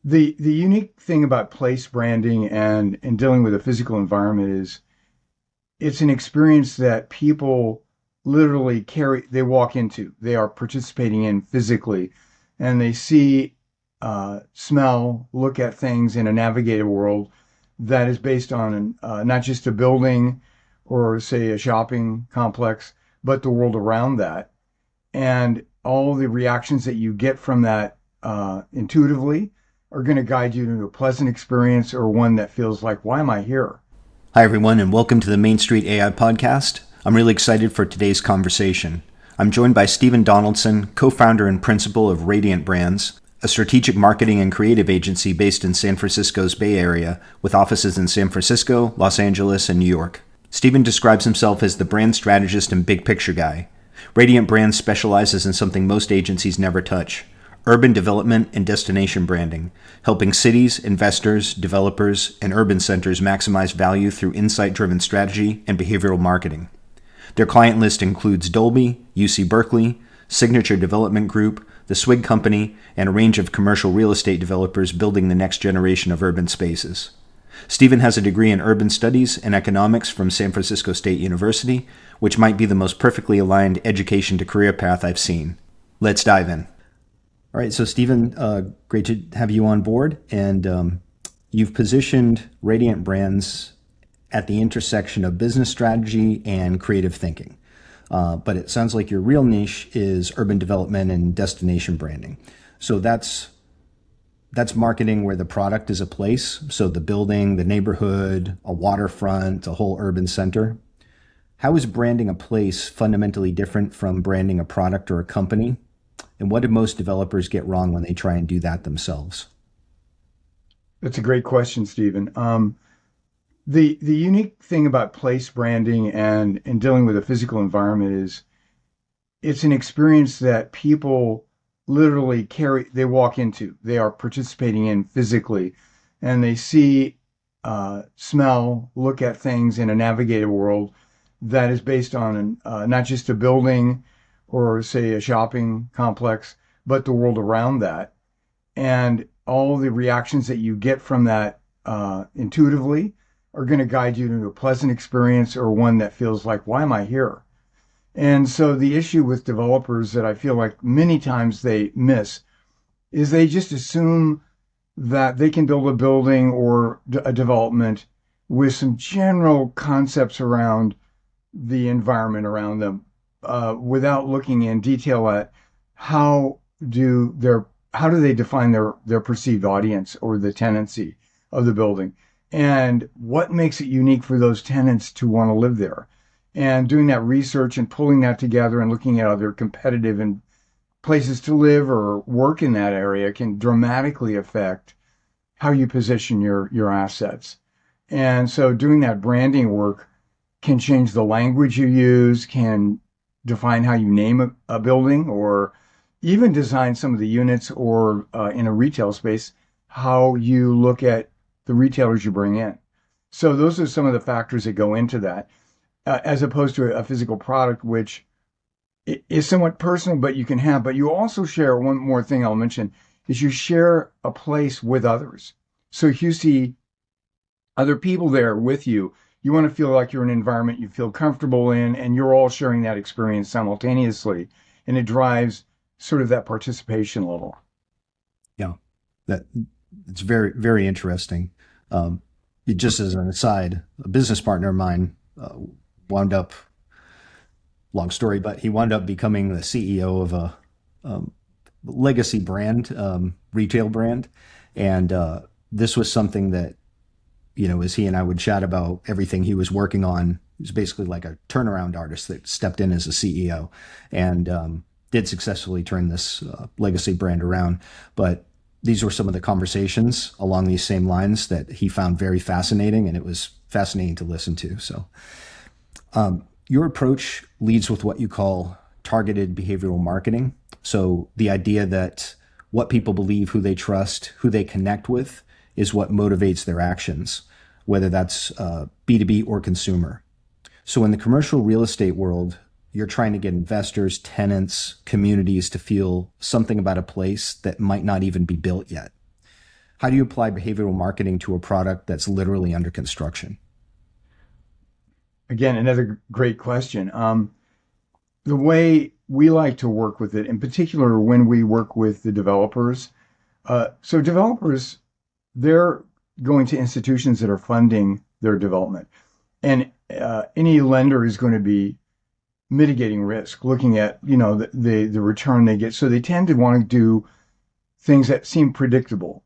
The unique thing about place branding and dealing with a physical environment is it's an experience that people literally carry, they walk into, they are participating in physically, and they see, smell, look at things in a navigated world that is based on not just a building or, say, a shopping complex, but the world around that. And all the reactions that you get from that intuitively are going to guide you to a pleasant experience or one that feels like, why am I here? Hi, everyone, and welcome to the Main Street AI podcast. I'm really excited for today's conversation. I'm joined by Stephen Donaldson, co-founder and principal of RadiantBrands, a strategic marketing and creative agency based in San Francisco's Bay Area with offices in San Francisco, Los Angeles, and New York. Stephen describes himself as the brand strategist and big picture guy. RadiantBrands specializes in something most agencies never touch: urban development and destination branding, helping cities, investors, developers, and urban centers maximize value through insight-driven strategy and behavioral marketing. Their client list includes Dolby, UC Berkeley, Signature Development Group, the Swig Company, and a range of commercial real estate developers building the next generation of urban spaces. Stephen has a degree in urban studies and economics from San Francisco State University, which might be the most perfectly aligned education to career path I've seen. Let's dive in. All right, so Stephen, great to have you on board, and you've positioned RadiantBrands at the intersection of business strategy and creative thinking. But it sounds like your real niche is urban development and destination branding. So that's marketing where the product is a place, so the building, the neighborhood, a waterfront, a whole urban center. How is branding a place fundamentally different from branding a product or a company? And what do most developers get wrong when they try and do that themselves? That's a great question, Stephen. The unique thing about place branding and dealing with a physical environment is it's an experience that people literally carry, they walk into, they are participating in physically, and they see, smell, look at things in a navigated world that is based on not just a building or, say, a shopping complex, but the world around that. And all the reactions that you get from that intuitively are going to guide you to a pleasant experience or one that feels like, why am I here? And so the issue with developers that I feel like many times they miss is they just assume that they can build a building or a development with some general concepts around the environment around them, without looking in detail at how how do they define their perceived audience or the tenancy of the building, and what makes it unique for those tenants to want to live there. And doing that research and pulling that together and looking at other competitive and places to live or work in that area can dramatically affect how you position your assets. And so doing that branding work can change the language you use, can define how you name a building, or even design some of the units, or in a retail space, how you look at the retailers you bring in. So those are some of the factors that go into that, as opposed to a physical product, which is somewhat personal, but you can have. But you also share, one more thing I'll mention, is you share a place with others. So if you see other people there with you, you want to feel like you're in an environment you feel comfortable in, and you're all sharing that experience simultaneously. And it drives sort of that participation level. Yeah, that it's very, very interesting. Just as an aside, a business partner of mine wound up, long story, but he wound up becoming the CEO of a legacy brand, retail brand. And this was something that, as he and I would chat about everything he was working on, he was basically like a turnaround artist that stepped in as a CEO and did successfully turn this legacy brand around. But these were some of the conversations along these same lines that he found very fascinating, and it was fascinating to listen to. So your approach leads with what you call targeted behavioral marketing. So the idea that what people believe, who they trust, who they connect with is what motivates their actions, whether that's B2B or consumer. So in the commercial real estate world, you're trying to get investors, tenants, communities to feel something about a place that might not even be built yet. How do you apply behavioral marketing to a product that's literally under construction? Again, another great question. The way we like to work with it, in particular when we work with the developers, so developers, they're going to institutions that are funding their development. And any lender is going to be mitigating risk, looking at, the return they get. So they tend to want to do things that seem predictable.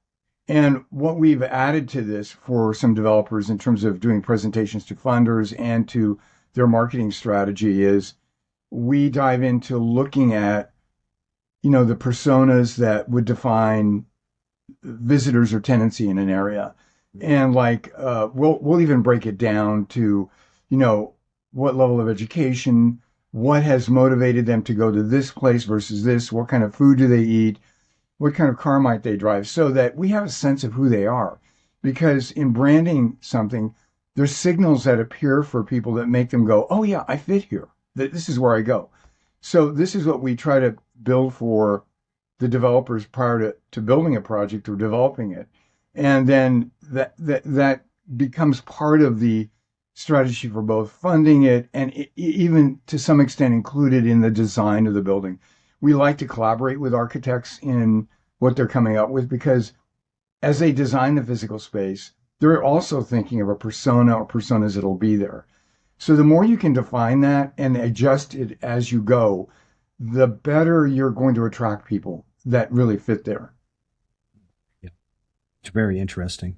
And what we've added to this for some developers in terms of doing presentations to funders and to their marketing strategy is we dive into looking at, the personas that would define visitors or tenancy in an area. And like, we'll even break it down to, you know, what level of education, what has motivated them to go to this place versus this, what kind of food do they eat, what kind of car might they drive, so that we have a sense of who they are. Because in branding something, there's signals that appear for people that make them go, oh yeah, I fit here. This is where I go. So this is what we try to build for the developers prior to building a project or developing it. And then that becomes part of the strategy for both funding it and even to some extent included in the design of the building. We like to collaborate with architects in what they're coming up with because as they design the physical space, they're also thinking of a persona or personas that'll be there. So the more you can define that and adjust it as you go, the better you're going to attract people that really fit there. Yeah, it's very interesting.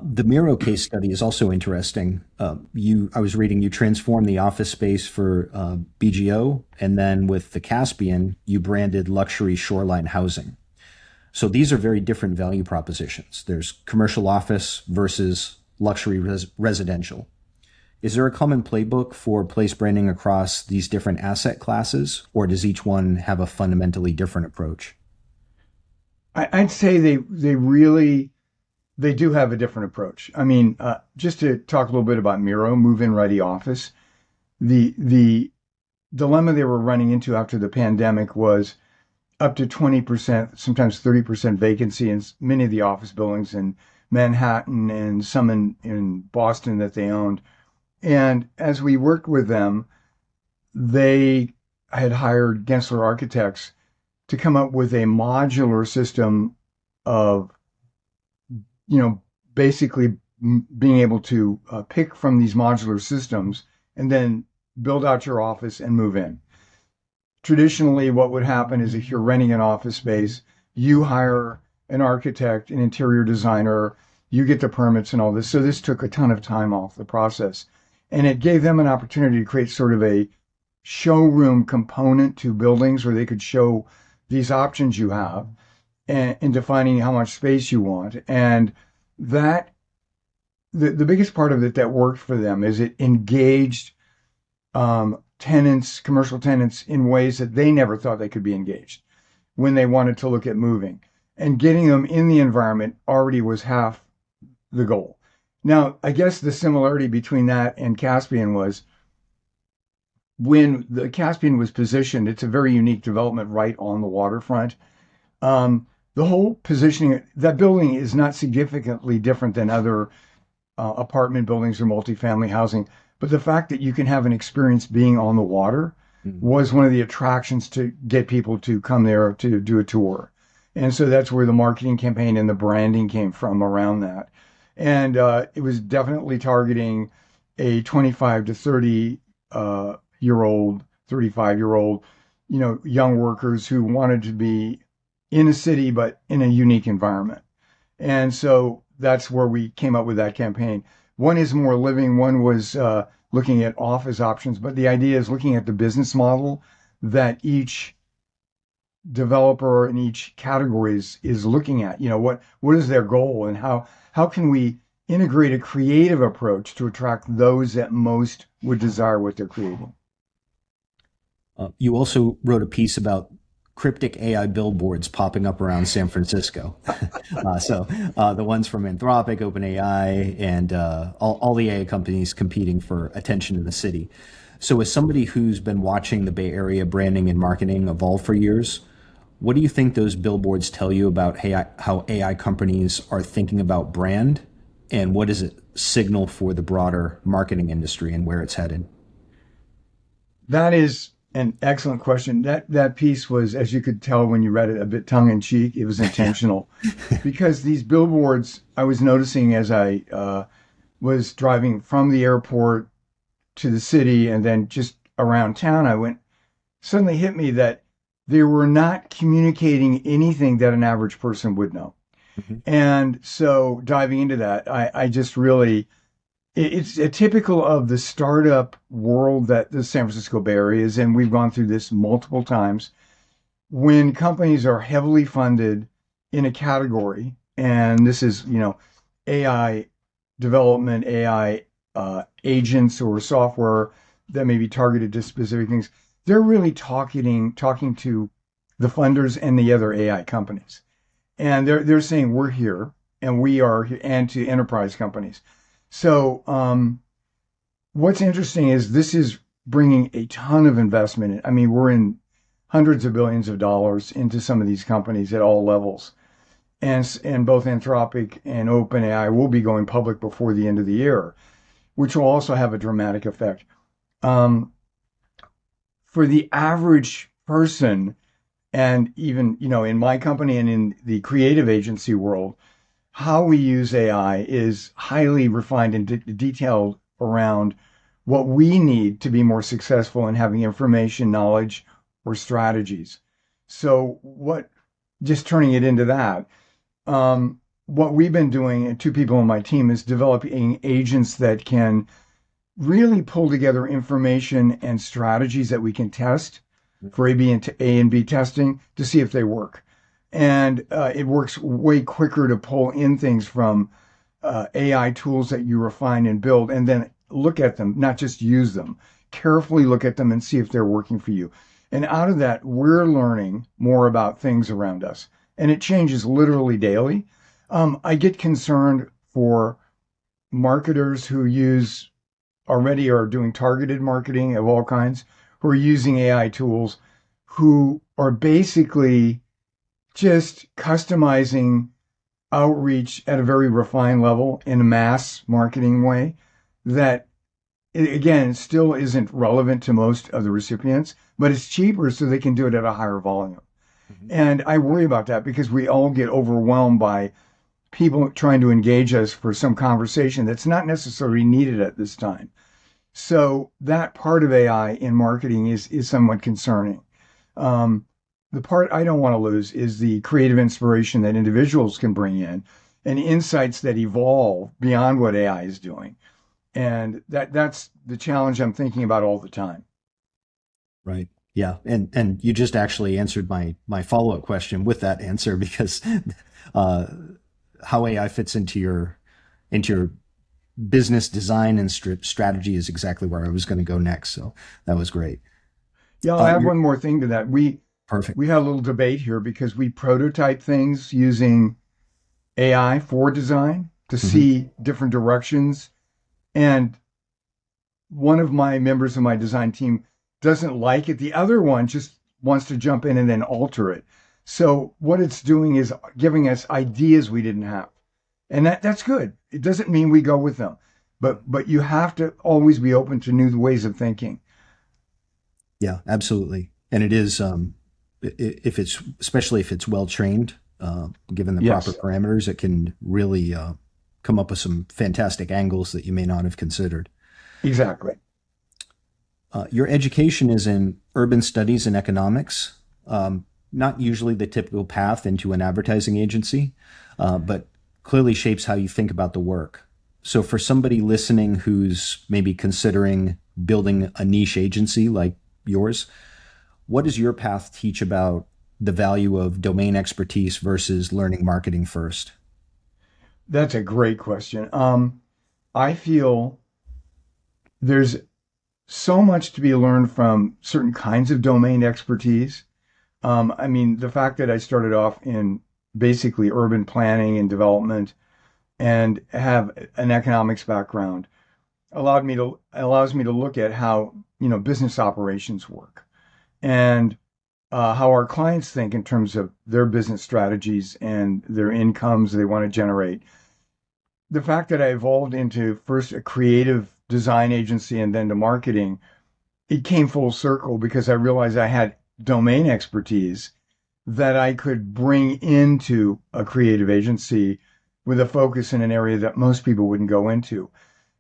The Miro case study is also interesting. I was reading you transformed the office space for BGO, and then with the Caspian, you branded luxury shoreline housing. So these are very different value propositions. There's commercial office versus luxury residential. Is there a common playbook for place branding across these different asset classes, or does each one have a fundamentally different approach? I'd say they do have a different approach. I mean, just to talk a little bit about Miro, move-in ready office, the dilemma they were running into after the pandemic was up to 20%, sometimes 30% vacancy in many of the office buildings in Manhattan and some in Boston that they owned. And as we worked with them, they had hired Gensler architects to come up with a modular system of, basically being able to pick from these modular systems and then build out your office and move in. Traditionally, what would happen is if you're renting an office space, you hire an architect, an interior designer, you get the permits and all this. So this took a ton of time off the process. And it gave them an opportunity to create sort of a showroom component to buildings where they could show these options you have and in defining how much space you want. And that the biggest part of it that worked for them is it engaged tenants, commercial tenants, in ways that they never thought they could be engaged when they wanted to look at moving. And getting them in the environment already was half the goal. Now, I guess the similarity between that and Caspian was when the Caspian was positioned, it's a very unique development right on the waterfront. The whole positioning, that building is not significantly different than other apartment buildings or multifamily housing. But the fact that you can have an experience being on the water was one of the attractions to get people to come there to do a tour. And so that's where the marketing campaign and the branding came from around that. And it was definitely targeting a 25 to 30 year old, 35-year old, young workers who wanted to be in a city, but in a unique environment. And so that's where we came up with that campaign. One is more living, one was looking at office options, but the idea is looking at the business model that each developer in each category is looking at. What is their goal and how can we integrate a creative approach to attract those that most would desire what they're creating. You also wrote a piece about cryptic AI billboards popping up around San Francisco. The ones from Anthropic, OpenAI, and all the AI companies competing for attention in the city. So as somebody who's been watching the Bay Area branding and marketing evolve for years, What do you think those billboards tell you about how AI companies are thinking about brand, and what does it signal for the broader marketing industry and where it's headed? That is an excellent question. That piece was, as you could tell when you read it, a bit tongue in cheek. It was Yeah. intentional because these billboards I was noticing as I was driving from the airport to the city and then just around town, I went suddenly hit me that they were not communicating anything that an average person would know. Mhm. And so diving into that, I just really it's a typical of the startup world that the San Francisco Bay Area is in. We've gone through this multiple times when companies are heavily funded in a category, and this is, AI development, AI agents or software that may be targeted to specific things. They're really talking to the funders and the other AI companies, and they're saying we're here and we are here, and to enterprise companies. So what's interesting is this is bringing a ton of investment in. I mean, we're in hundreds of billions of dollars into some of these companies at all levels. And both Anthropic and OpenAI will be going public before the end of the year, which will also have a dramatic effect. Um, for the average person, and even, in my company and in the creative agency world, how we use AI is highly refined and detailed around what we need to be more successful in having information, knowledge, or strategies. So, just turning it into that, what we've been doing, and two people on my team, is developing agents that can really pull together information and strategies that we can test for A and B testing to see if they work. And it works way quicker to pull in things from AI tools that you refine and build, and then look at them, not just use them. Carefully look at them and see if they're working for you. And out of that, we're learning more about things around us. And it changes literally daily. I get concerned for marketers who use already are doing targeted marketing of all kinds, who are using AI tools, who are basically just customizing outreach at a very refined level in a mass marketing way that, again, still isn't relevant to most of the recipients, but it's cheaper so they can do it at a higher volume. Mhm. And I worry about that because we all get overwhelmed by people trying to engage us for some conversation that's not necessarily needed at this time. So that part of AI in marketing is somewhat concerning. Um, the part I don't want to lose is the creative inspiration that individuals can bring in and insights that evolve beyond what AI is doing. And that's the challenge I'm thinking about all the time. Right. Yeah. And you just actually answered my follow up question with that answer because uh, how AI fits into your business design and strategy is exactly where I was going to go next. So that was great. Yeah, I'll add You're one more thing to that. We perfect. had a little debate here because we prototype things using AI for design to Hmm. see different directions. And one of my members of my design team doesn't like it. The other one just wants to jump in and then alter it. So what it's doing is giving us ideas we didn't have. And that's good. It doesn't mean we go with them. But you have to always be open to new ways of thinking. Yeah, absolutely. And it is, if it's, especially if it's well trained, given the proper Yes, parameters, it can really come up with some fantastic angles that you may not have considered. exactly. Your education is in urban studies and economics, not usually the typical path into an advertising agency, but clearly shapes how you think about the work. So, for somebody listening who's maybe considering building a niche agency like yours, what does your path teach about the value of domain expertise versus learning marketing first? That's a great question. I feel there's so much to be learned from certain kinds of domain expertise. I mean, the fact that I started off in basically urban planning and development and have an economics background allows me to look at how, business operations work. And how our clients think in terms of their business strategies and their incomes they want to generate. The fact that I evolved into first a creative design agency and then to marketing, it came full circle because I realized I had domain expertise that I could bring into a creative agency with a focus in an area that most people wouldn't go into.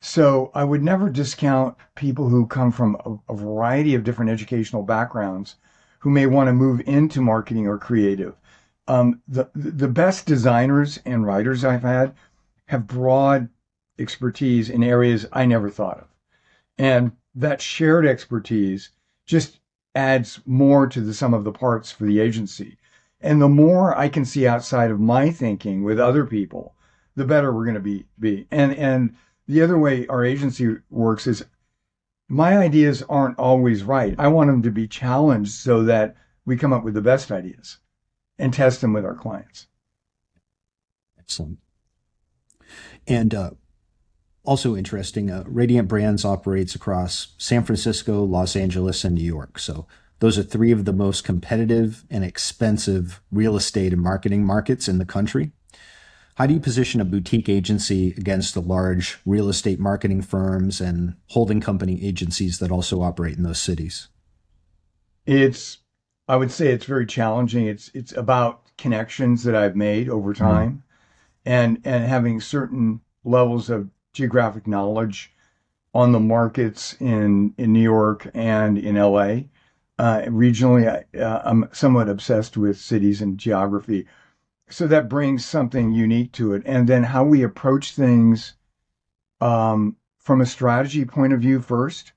So I would never discount people who come from a variety of different educational backgrounds who may want to move into marketing or creative. The best designers and writers I've had have broad expertise in areas I never thought of. And that shared expertise just adds more to the sum of the parts for the agency. And the more I can see outside of my thinking with other people, the better we're going to be. And the other way our agency works is my ideas aren't always right. I want them to be challenged so that we come up with the best ideas and test them with our clients. Excellent. And also interesting, Radiant Brands operates across San Francisco, Los Angeles, and New York. So those are three of the most competitive and expensive real estate and marketing markets in the country. How do you position a boutique agency against the large real estate marketing firms and holding company agencies that also operate in those cities? It's, I would say it's very challenging. It's about connections that I've made over Mm. time and having certain levels of geographic knowledge on the markets in New York and in LA. Regionally, I'm somewhat obsessed with cities and geography. So that brings something unique to it. And then how we approach things from a strategy point of view first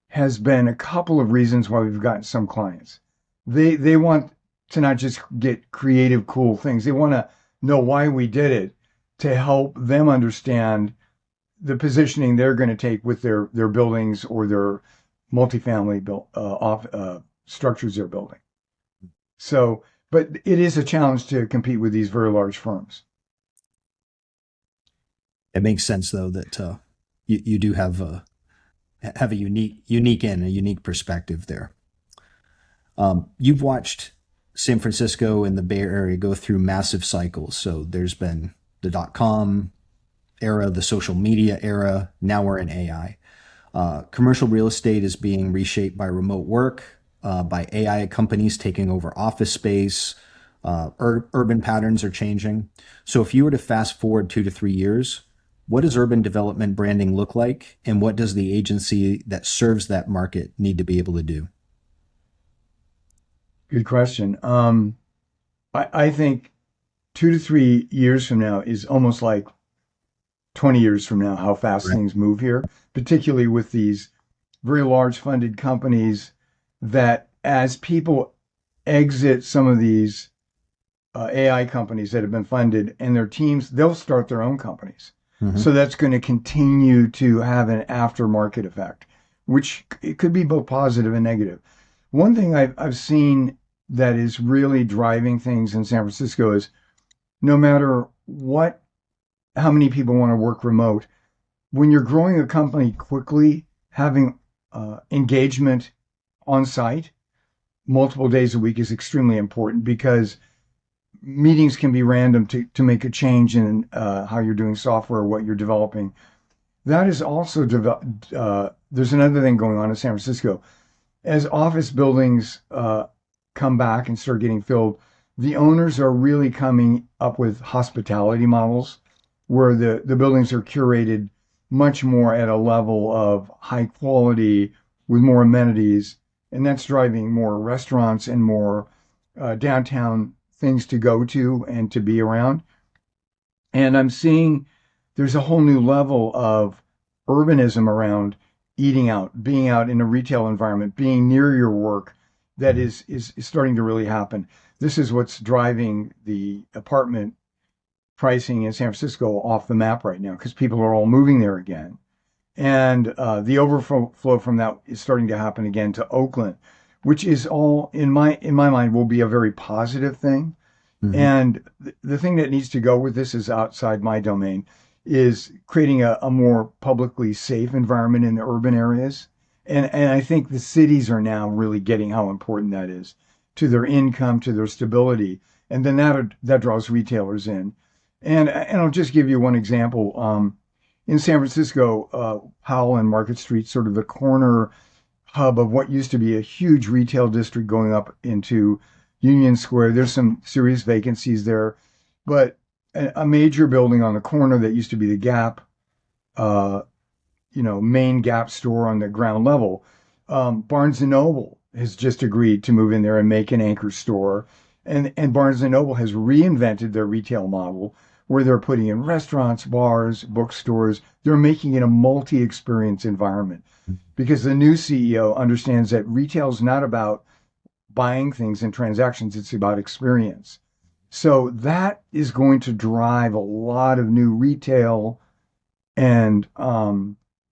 has been a couple of reasons why we've gotten some clients. They want to not just get creative, cool things. They want to know why we did it to help them understand the positioning they're going to take with their buildings or their multifamily structures they're building. So, but it is a challenge to compete with these very large firms. It makes sense, though, that you do have a unique perspective there. You've watched San Francisco and the Bay Area go through massive cycles. So there's been the .com era, the social media era. Now we're in AI. Commercial real estate is being reshaped by remote work, by AI companies taking over office space. Urban patterns are changing. So if you were to fast forward 2 to 3 years, what does urban development branding look like? And what does the agency that serves that market need to be able to do? Good question. I think 2 to 3 years from now is almost like 20 years from now, how fast Right. things move here, particularly with these very large funded companies that as people exit some of these AI companies that have been funded and their teams, they'll start their own companies. Mm-hmm. So that's going to continue to have an aftermarket effect, which it could be both positive and negative. One thing I've seen that is really driving things in San Francisco is no matter what, how many people want to work remote, when you're growing a company quickly, having engagement on site multiple days a week is extremely important because meetings can be random to make a change in how you're doing software or what you're developing. That is also there's another thing going on in San Francisco. As office buildings come back and start getting filled, the owners are really coming up with hospitality models where the buildings are curated much more at a level of high quality with more amenities. And that's driving more restaurants and more downtown things to go to and to be around. And I'm seeing there's a whole new level of urbanism around eating out, being out in a retail environment, being near your work that is starting to really happen. This is what's driving the apartment pricing in San Francisco off the map right now because people are all moving there again. And the overflow from that is starting to happen again to Oakland, which is all in my mind will be a very positive thing. Mm-hmm. And the thing that needs to go with this is outside my domain, is creating a more publicly safe environment in the urban areas. And I think the cities are now really getting how important that is to their income, to their stability, and then that draws retailers in. And I'll just give you one example. In San Francisco, Powell and Market Street, sort of the corner hub of what used to be a huge retail district going up into Union Square. There's some serious vacancies there, but a major building on the corner that used to be the Gap, uh, main Gap store on the ground level. Barnes and Noble has just agreed to move in there and make an anchor store. And Barnes and Noble has reinvented their retail model where they're putting in restaurants, bars, bookstores. They're making it a multi-experience environment because the new CEO understands that retail is not about buying things and transactions. It's about experience. So that is going to drive a lot of new retail and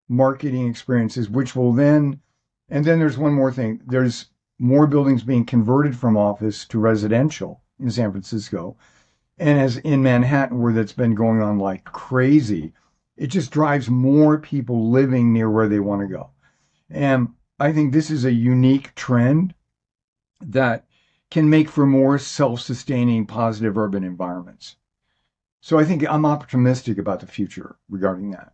marketing experiences, which will then, and then there's one more thing. There's more buildings being converted from office to residential in San Francisco. And as in Manhattan, where that's been going on like crazy, it just drives more people living near where they want to go. And I think this is a unique trend that can make for more self-sustaining, positive urban environments. So I think I'm optimistic about the future regarding that.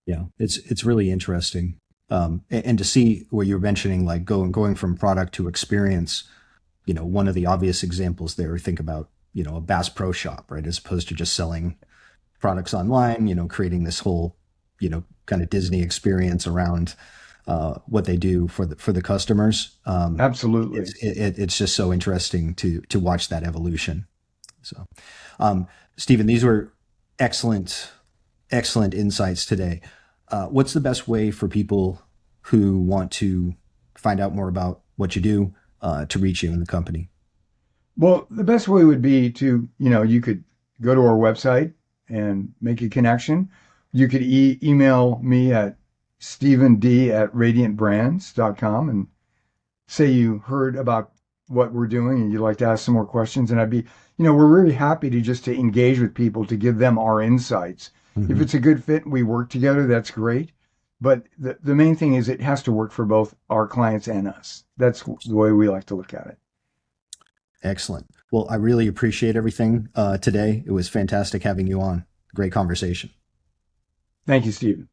Yeah, it's really interesting. And to see what you're mentioning, like going from product to experience, one of the obvious examples there, think about, a Bass Pro Shop, right? As opposed to just selling products online, creating this whole, kind of Disney experience around what they do for the customers. Absolutely. It's just so interesting to watch that evolution. So, Stephen, these were excellent insights today. What's the best way for people who want to find out more about what you do to reach you in the company? Well, the best way would be to, you could go to our website and make a connection. You could email me at stevend@radiantbrands.com and say you heard about what we're doing and you'd like to ask some more questions. And we're really happy to engage with people to give them our insights. If Mm-hmm. it's a good fit and we work together, that's great. But the main thing is it has to work for both our clients and us. That's the way we like to look at it. Excellent. Well, I really appreciate everything today. It was fantastic having you on. Great conversation. Thank you, Stephen.